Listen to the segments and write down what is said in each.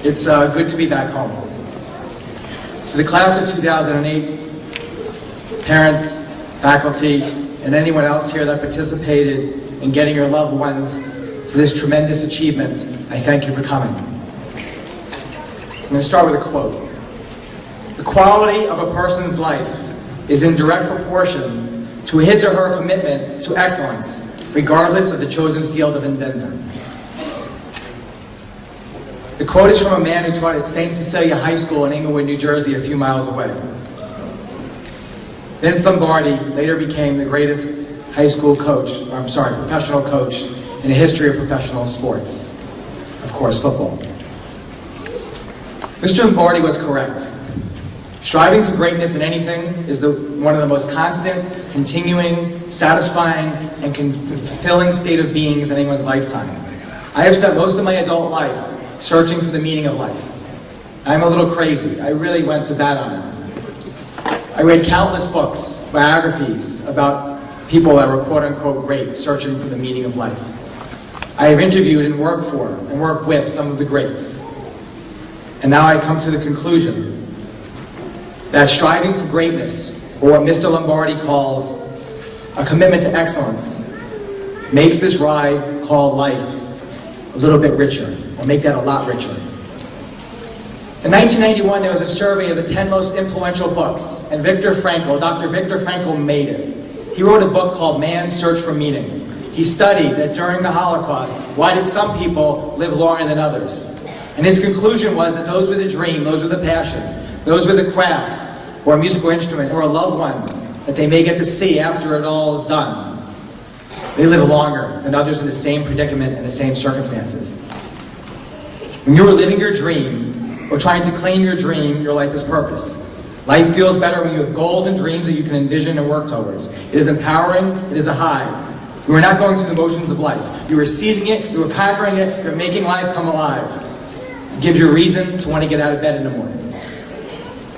It's good to be back home. To the class of 2008, parents, faculty, and anyone else here that participated in getting your loved ones to this tremendous achievement, I thank you for coming. I'm going to start with a quote. The quality of a person's life is in direct proportion to his or her commitment to excellence, regardless of the chosen field of endeavor. The quote is from a man who taught at St. Cecilia High School in Englewood, New Jersey, a few miles away. Vince Lombardi later became the greatest professional coach in the history of professional sports. Of course, football. Mr. Lombardi was correct. Striving for greatness in anything is one of the most constant, continuing, satisfying, and fulfilling state of beings in anyone's lifetime. I have spent most of my adult life searching for the meaning of life. I'm a little crazy. I really went to bat on it. I read countless books, biographies about people that were quote-unquote great, searching for the meaning of life. I have interviewed and worked for and worked with some of the greats. And now I come to the conclusion that striving for greatness, or what Mr. Lombardi calls a commitment to excellence, makes this ride called life a little bit richer, or make that a lot richer. In 1991, there was a survey of the 10 most influential books, and Dr. Viktor Frankl made it. He wrote a book called Man's Search for Meaning. He studied that during the Holocaust, why did some people live longer than others? And his conclusion was that those with a dream, those with a passion, those with a craft, or a musical instrument, or a loved one that they may get to see after it all is done, they live longer than others in the same predicament and the same circumstances. When you are living your dream, or trying to claim your dream, your life is purpose. Life feels better when you have goals and dreams that you can envision and work towards. It is empowering, it is a high. You are not going through the motions of life. You are seizing it, you are conquering it, you are making life come alive. It gives you a reason to want to get out of bed in the morning.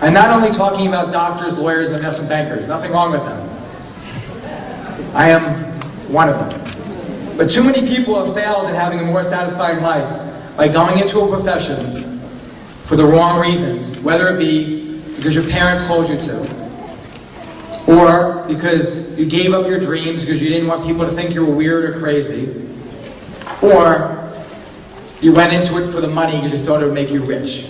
I'm not only talking about doctors, lawyers, and investment bankers. Nothing wrong with them. I am one of them. But too many people have failed in having a more satisfying life by going into a profession for the wrong reasons, whether it be because your parents told you to, or because you gave up your dreams because you didn't want people to think you were weird or crazy, or you went into it for the money because you thought it would make you rich.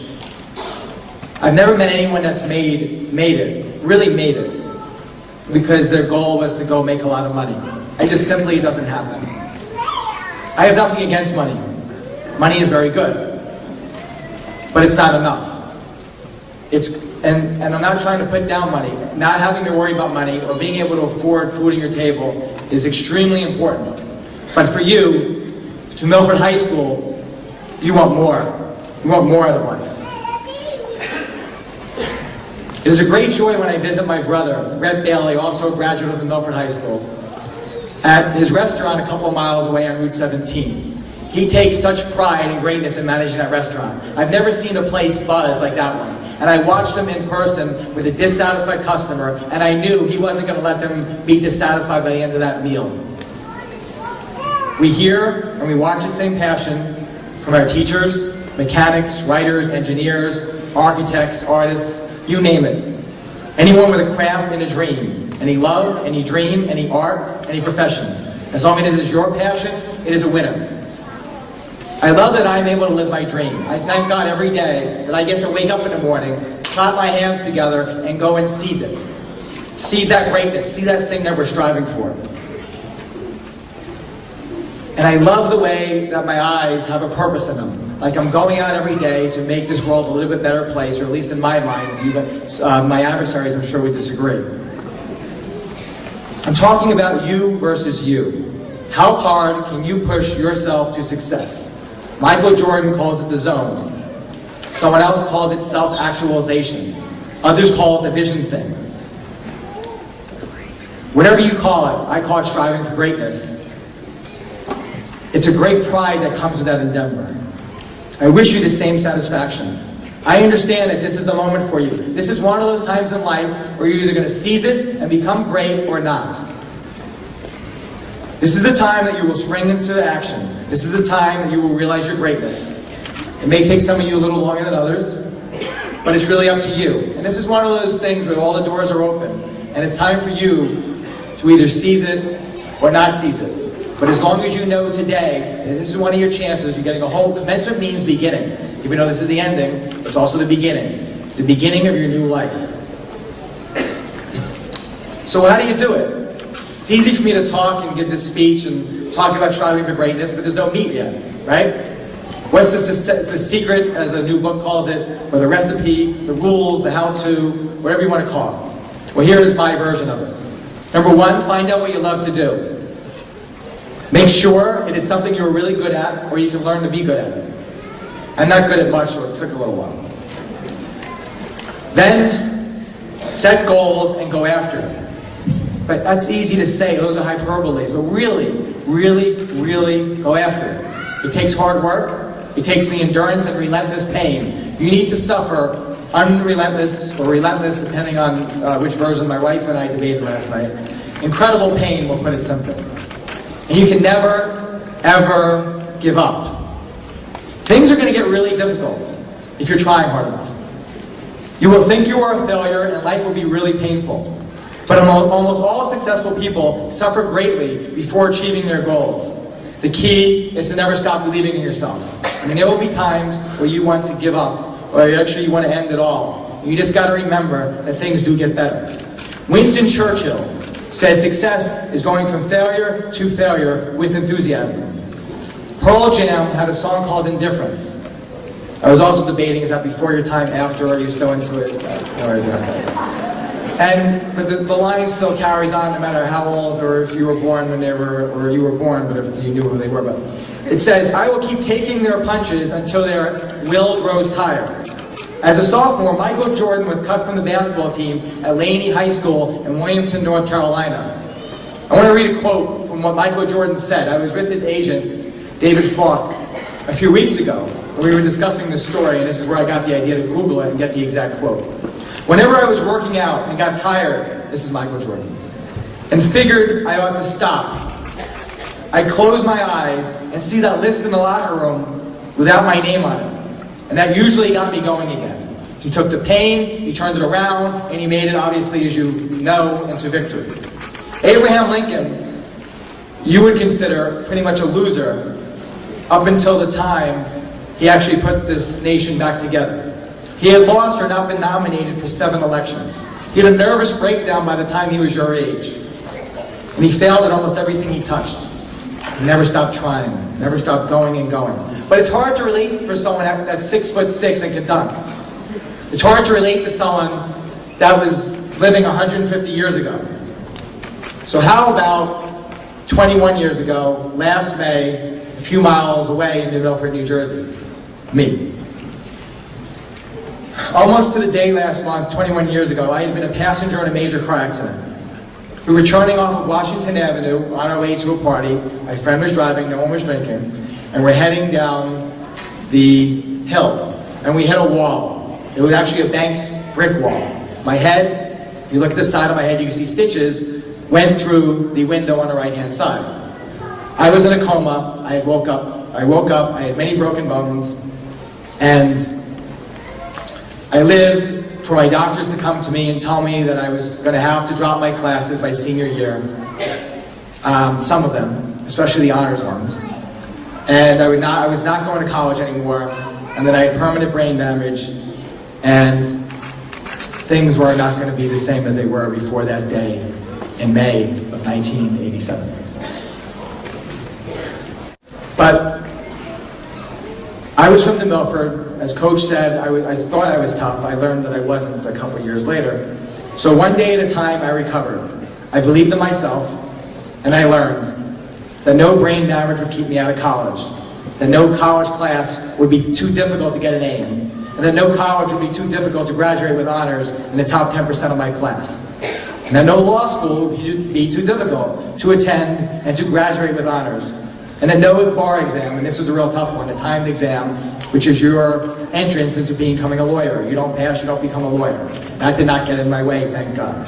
I've never met anyone that's really made it, because their goal was to go make a lot of money. It just simply doesn't happen. I have nothing against money. Money is very good, but it's not enough. And I'm not trying to put down money. Not having to worry about money or being able to afford food on your table is extremely important. But for you, to Milford High School, you want more. You want more out of life. It is a great joy when I visit my brother, Red Bailey, also a graduate of the Milford High School, at his restaurant a couple of miles away on Route 17. He takes such pride and greatness in managing that restaurant. I've never seen a place buzz like that one. And I watched him in person with a dissatisfied customer, and I knew he wasn't going to let them be dissatisfied by the end of that meal. We hear and we watch the same passion from our teachers, mechanics, writers, engineers, architects, artists, you name it. Anyone with a craft and a dream, any love, any dream, any art, any profession. As long as it is your passion, it is a winner. I love that I am able to live my dream. I thank God every day that I get to wake up in the morning, clap my hands together, and go and seize it. Seize that greatness, see that thing that we're striving for. And I love the way that my eyes have a purpose in them. Like I'm going out every day to make this world a little bit better place, or at least in my mind. My adversaries, I'm sure, would disagree. I'm talking about you versus you. How hard can you push yourself to success? Michael Jordan calls it the zone. Someone else called it self-actualization. Others call it the vision thing. Whatever you call it, I call it striving for greatness. It's a great pride that comes with that endeavor. I wish you the same satisfaction. I understand that this is the moment for you. This is one of those times in life where you're either going to seize it and become great or not. This is the time that you will spring into action. This is the time that you will realize your greatness. It may take some of you a little longer than others, but it's really up to you. And this is one of those things where all the doors are open, and it's time for you to either seize it or not seize it. But as long as you know today, and this is one of your chances, you're getting a whole, commencement means beginning. Even though this is the ending, it's also the beginning of your new life. So how do you do it? It's easy for me to talk and give this speech and talk about striving for greatness, but there's no meat yet, right? What's the secret, as a new book calls it, or the recipe, the rules, the how-to, whatever you want to call it? Well, here is my version of it. Number one, find out what you love to do. Make sure it is something you're really good at, or you can learn to be good at it. I'm not good at much, so it took a little while. Then, set goals and go after them. But that's easy to say, those are hyperboles, but really, really, really go after it. It takes hard work, it takes the endurance and relentless pain. You need to suffer unrelentless or relentless, depending on which version my wife and I debated last night. Incredible pain, we'll put it simply. And you can never, ever give up. Things are going to get really difficult if you're trying hard enough. You will think you are a failure and life will be really painful. But almost all successful people suffer greatly before achieving their goals. The key is to never stop believing in yourself. I mean, there will be times where you want to give up, or actually you want to end it all. You just got to remember that things do get better. Winston Churchill said success is going from failure to failure with enthusiasm. Pearl Jam had a song called Indifference. I was also debating, is that before your time, after, or are you still into it? But the line still carries on no matter how old, or if you were born when they were, or you were born, but if you knew who they were. But it says, I will keep taking their punches until their will grows tired. As a sophomore, Michael Jordan was cut from the basketball team at Laney High School in Wilmington, North Carolina. I want to read a quote from what Michael Jordan said. I was with his agent, David Falk, a few weeks ago, and we were discussing this story, and this is where I got the idea to Google it and get the exact quote. Whenever I was working out and got tired, this is Michael Jordan, and figured I ought to stop, I'd close my eyes and see that list in the locker room without my name on it. And that usually got me going again. He took the pain, he turned it around, and he made it, obviously, as you know, into victory. Abraham Lincoln, you would consider pretty much a loser up until the time he actually put this nation back together. He had lost or not been nominated for 7 elections. He had a nervous breakdown by the time he was your age. And he failed at almost everything he touched. He never stopped trying, never stopped going and going. But it's hard to relate for someone that's 6'6" and can dunk. It's hard to relate to someone that was living 150 years ago. So how about 21 years ago, last May, a few miles away in Milford, New Jersey? Me. Almost to the day last month, 21 years ago, I had been a passenger in a major car accident. We were turning off of Washington Avenue on our way to a party. My friend was driving, no one was drinking, and we're heading down the hill, and we hit a wall. It was actually a banked brick wall. My head, if you look at the side of my head, you can see stitches, went through the window on the right-hand side. I was in a coma. I woke up, I had many broken bones, and I lived for my doctors to come to me and tell me that I was going to have to drop my classes by senior year, some of them, especially the honors ones, and I was not going to college anymore, and that I had permanent brain damage, and things were not going to be the same as they were before that day in May of 1987. But I was from the Milford. As Coach said, I thought I was tough. I learned that I wasn't a couple years later. So one day at a time, I recovered. I believed in myself, and I learned that no brain damage would keep me out of college, that no college class would be too difficult to get an A in, and that no college would be too difficult to graduate with honors in the top 10% of my class, and that no law school would be too difficult to attend and to graduate with honors, and that no bar exam, and this was a real tough one, a timed exam, which is your entrance into becoming a lawyer. You don't pass, you don't become a lawyer. That did not get in my way, thank God.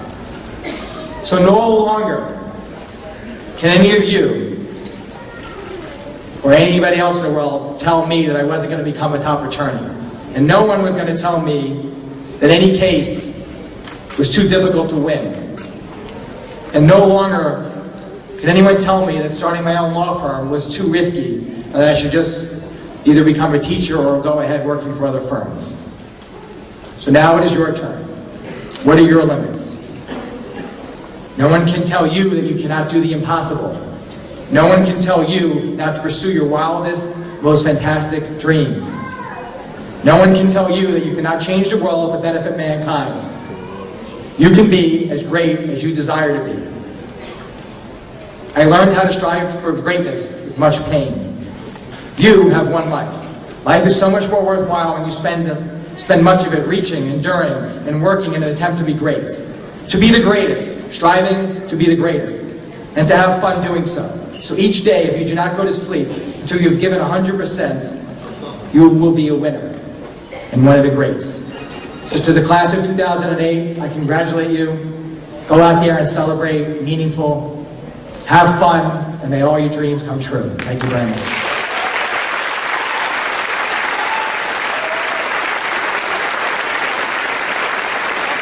So no longer can any of you or anybody else in the world tell me that I wasn't going to become a top attorney. And no one was going to tell me that any case was too difficult to win. And no longer could anyone tell me that starting my own law firm was too risky, and that I should just either become a teacher or go ahead working for other firms. So now it is your turn. What are your limits? No one can tell you that you cannot do the impossible. No one can tell you not to pursue your wildest, most fantastic dreams. No one can tell you that you cannot change the world to benefit mankind. You can be as great as you desire to be. I learned how to strive for greatness with much pain. You have one life. Life is so much more worthwhile when you spend much of it reaching, enduring, and working in an attempt to be great. To be the greatest, striving to be the greatest, and to have fun doing so. So each day, if you do not go to sleep until you've given 100%, you will be a winner and one of the greats. So to the class of 2008, I congratulate you. Go out there and celebrate, meaningful, have fun, and may all your dreams come true. Thank you very much.